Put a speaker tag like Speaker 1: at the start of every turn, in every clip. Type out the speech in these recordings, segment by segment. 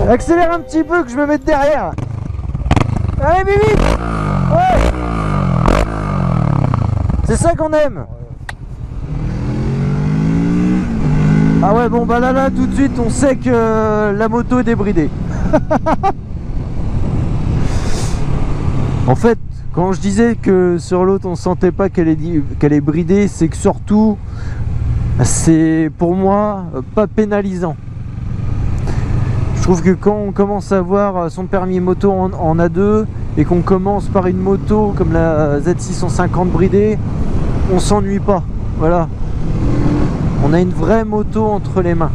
Speaker 1: Accélère un petit peu que je me mette derrière. Allez Bibi. Ouais. C'est ça qu'on aime. Ah ouais bon bah là tout de suite on sait que la moto est débridée. En fait quand je disais que sur l'autre on sentait pas qu'elle est bridée, c'est que surtout c'est pour moi pas pénalisant. Je trouve que quand on commence à avoir son permis moto en A2 et qu'on commence par une moto comme la Z650 bridée, on s'ennuie pas. Voilà. On a une vraie moto entre les mains.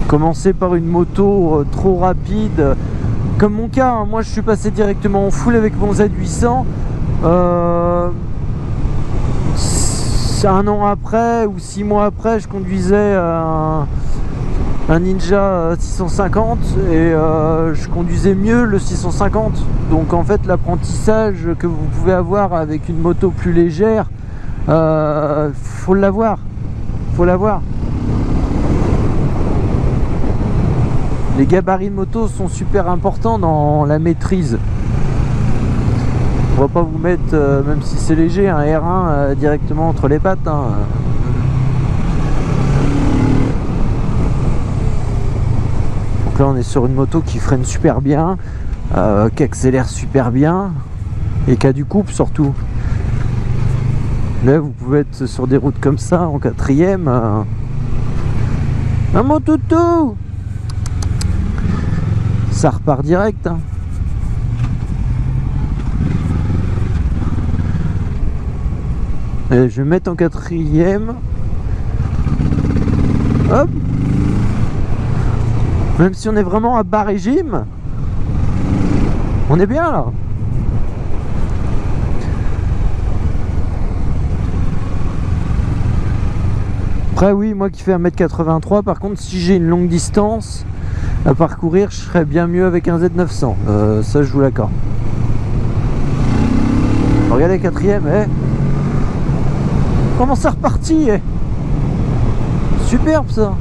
Speaker 1: Commencer par une moto trop rapide, comme mon cas, hein, moi je suis passé directement en full avec mon Z800. Un an après ou 6 mois après, je conduisais un Ninja 650 et je conduisais mieux le 650. Donc en fait l'apprentissage que vous pouvez avoir avec une moto plus légère, faut l'avoir. Les gabarits de moto sont super importants dans la maîtrise. On va pas vous mettre, même si c'est léger, un R1 directement entre les pattes, hein. Donc là on est sur une moto qui freine super bien, qui accélère super bien et qui a du couple surtout. Là vous pouvez être sur des routes comme ça en quatrième. Un mon toutou, ça repart direct, hein. Et je vais mettre en quatrième. Hop. Même si on est vraiment à bas régime, on est bien là. Après oui, moi qui fais 1m83, par contre si j'ai une longue distance à parcourir, je serais bien mieux avec un Z900. Ça je vous l'accorde. Regardez quatrième, comment c'est reparti, superbe ça.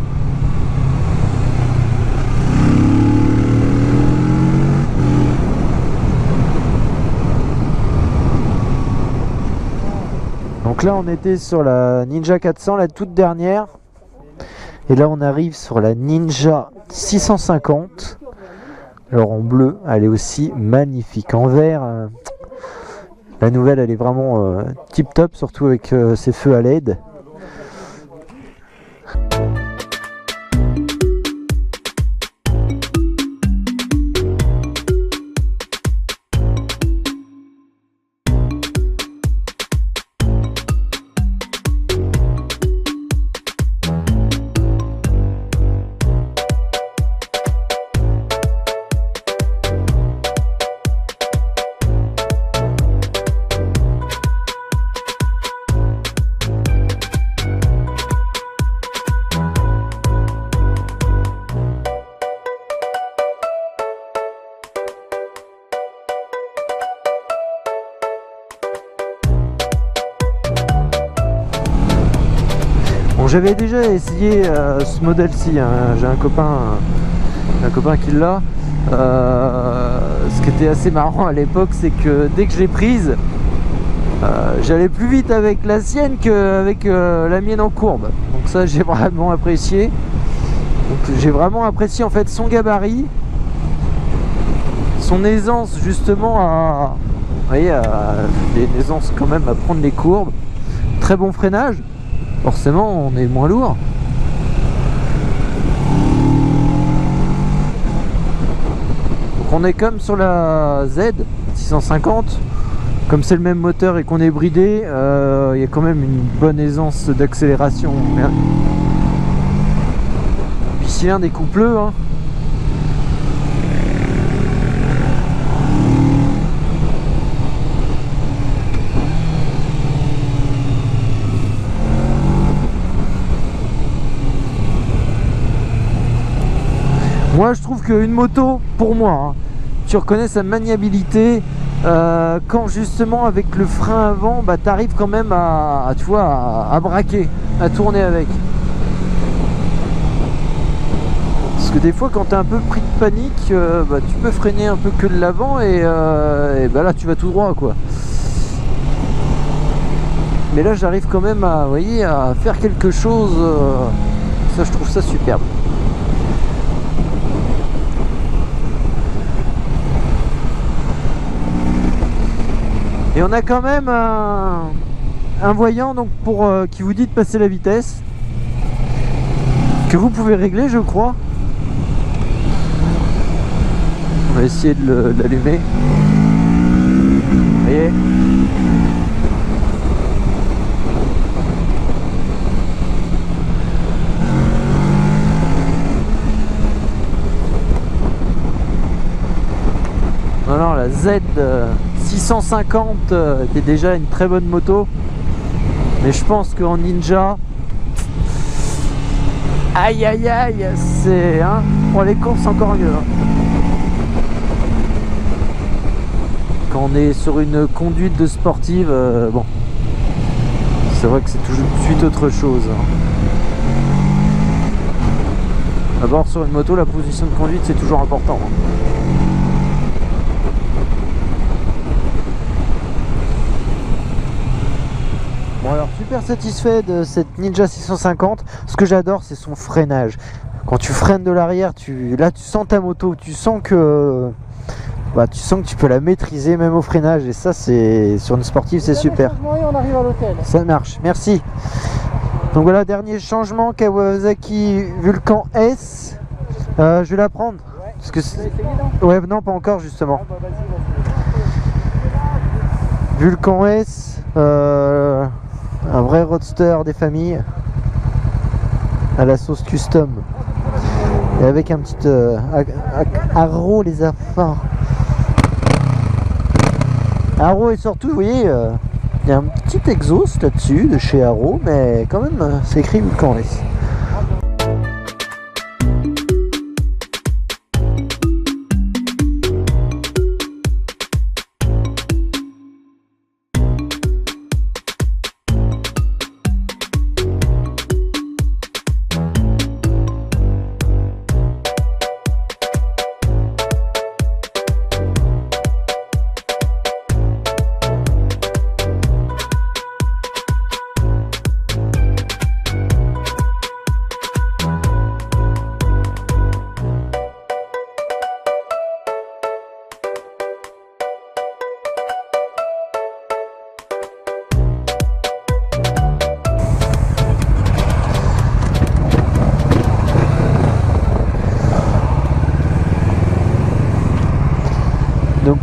Speaker 1: Donc là on était sur la Ninja 400, la toute dernière. Et là on arrive sur la Ninja 650. Alors en bleu, elle est aussi magnifique. En vert, la nouvelle elle est vraiment tip top, surtout avec ses feux à LED. J'avais déjà essayé ce modèle-ci, hein. J'ai un copain qui l'a. Ce qui était assez marrant à l'époque, c'est que dès que je l'ai prise, j'allais plus vite avec la sienne qu'avec la mienne en courbe. Donc ça, j'ai vraiment apprécié. Donc j'ai vraiment apprécié en fait son gabarit, son aisance justement à, vous voyez, une aisance quand même à prendre les courbes. Très bon freinage. Forcément, on est moins lourd. Donc on est comme sur la Z 650. Comme c'est le même moteur et qu'on est bridé, il y a quand même une bonne aisance d'accélération. Puis cylindre est coupleux, hein. Moi je trouve qu'une moto, pour moi, hein, tu reconnais sa maniabilité quand justement avec le frein avant, bah, tu arrives quand même tu vois, à braquer, à tourner avec. Parce que des fois quand tu es un peu pris de panique, bah, tu peux freiner un peu que de l'avant et bah, là tu vas tout droit quoi. Mais là j'arrive quand même à, vous voyez, à faire quelque chose, ça je trouve ça superbe. Et on a quand même un voyant donc pour qui vous dit de passer la vitesse, que vous pouvez régler je crois. On va essayer de l'allumer. Vous voyez. Non, la Z 650 était déjà une très bonne moto, mais je pense qu'en Ninja, aïe aïe aïe, c'est hein, pour les courses encore mieux. Hein. Quand on est sur une conduite de sportive, bon, c'est vrai que c'est tout de suite autre chose. Hein. D'abord sur une moto, la position de conduite c'est toujours important. Hein. Bon alors super satisfait de cette Ninja 650. Ce que j'adore c'est son freinage. Quand tu freines de l'arrière, là tu sens ta moto, tu sens que tu peux la maîtriser même au freinage et ça c'est sur une sportive c'est super.
Speaker 2: Et on arrive à l'hôtel.
Speaker 1: Ça marche, merci. Donc voilà, dernier changement, Kawasaki Vulcan S. Je vais la prendre.
Speaker 2: Ouais.
Speaker 1: Parce que
Speaker 2: essayé, non
Speaker 1: ouais non pas encore justement.
Speaker 2: Ah, bah, vas-y.
Speaker 1: Vulcan S. Un vrai roadster des familles à la sauce custom et avec un petit Arrow les affaires. Arrow et surtout vous voyez il y a un petit exhaust là-dessus de chez Arrow mais quand même c'est écrit Vulcan S. Donc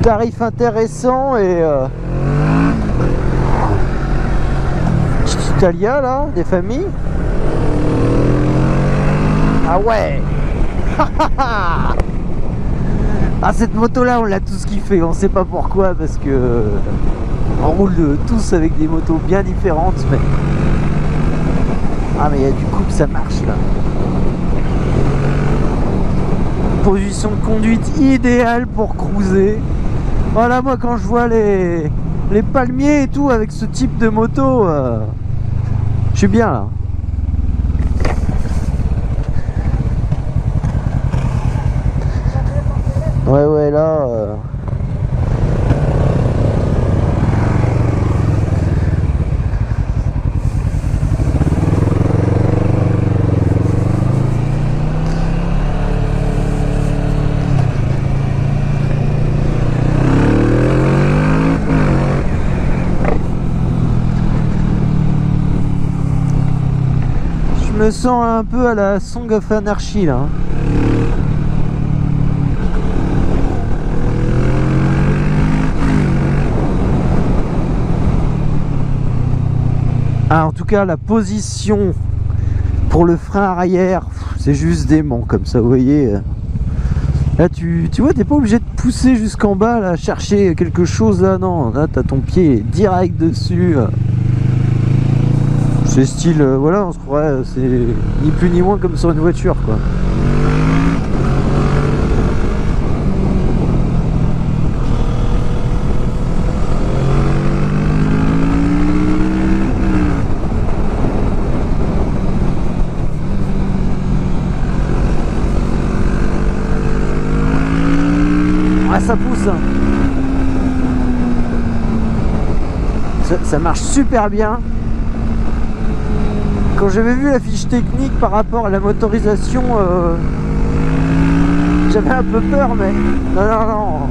Speaker 1: tarif intéressant et petit Italia là, des familles. Ah ouais. Ah cette moto là on l'a tous kiffé, on sait pas pourquoi parce que on roule tous avec des motos bien différentes mais ah mais il y a du coup que ça marche là. Position de conduite idéale pour cruiser. Voilà moi quand je vois les palmiers et tout avec ce type de moto, je suis bien là. Ouais, là... Je me sens un peu à la Song of Anarchy là. Ah, en tout cas, la position pour le frein arrière, c'est juste dément comme ça, vous voyez. Là, tu vois, t'es pas obligé de pousser jusqu'en bas, là, chercher quelque chose, là, non. Là, t'as ton pied direct dessus. C'est style, voilà, on se croirait, c'est ni plus ni moins comme sur une voiture, quoi. Ah, ça pousse, hein. Ça marche super bien. Quand j'avais vu la fiche technique par rapport à la motorisation, j'avais un peu peur, mais non,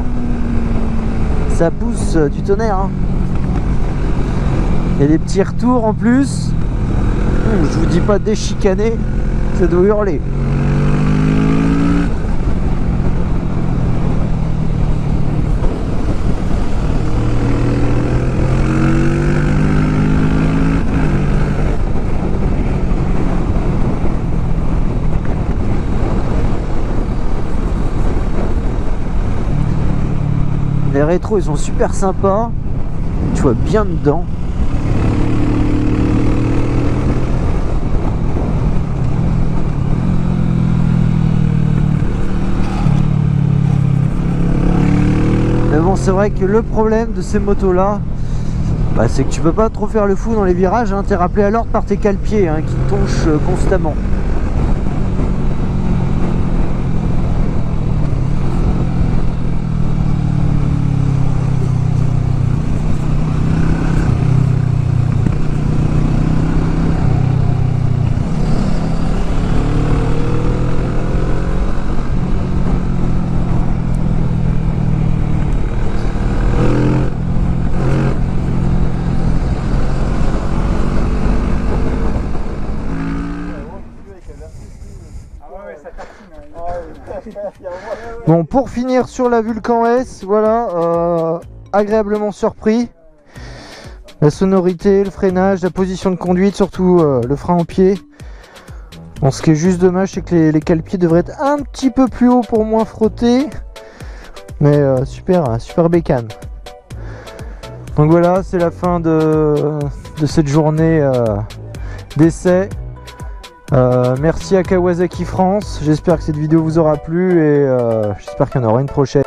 Speaker 1: ça pousse du tonnerre, hein. Il y a des petits retours en plus. Je vous dis pas déchicaner, ça doit hurler. Les rétros ils sont super sympas, tu vois bien dedans. Mais bon, c'est vrai que le problème de ces motos là, bah, c'est que tu peux pas trop faire le fou dans les virages, hein. T'es rappelé à l'ordre par tes cale-pieds, hein, qui tonchent constamment. Bon, pour finir sur la Vulcan S, voilà, agréablement surpris. La sonorité, le freinage, la position de conduite, surtout le frein en pied. Bon, ce qui est juste dommage, c'est que les cale-pieds devraient être un petit peu plus haut pour moins frotter. Mais super bécane. Donc voilà, c'est la fin de cette journée d'essai. Merci à Kawasaki France, j'espère que cette vidéo vous aura plu et j'espère qu'il y en aura une prochaine.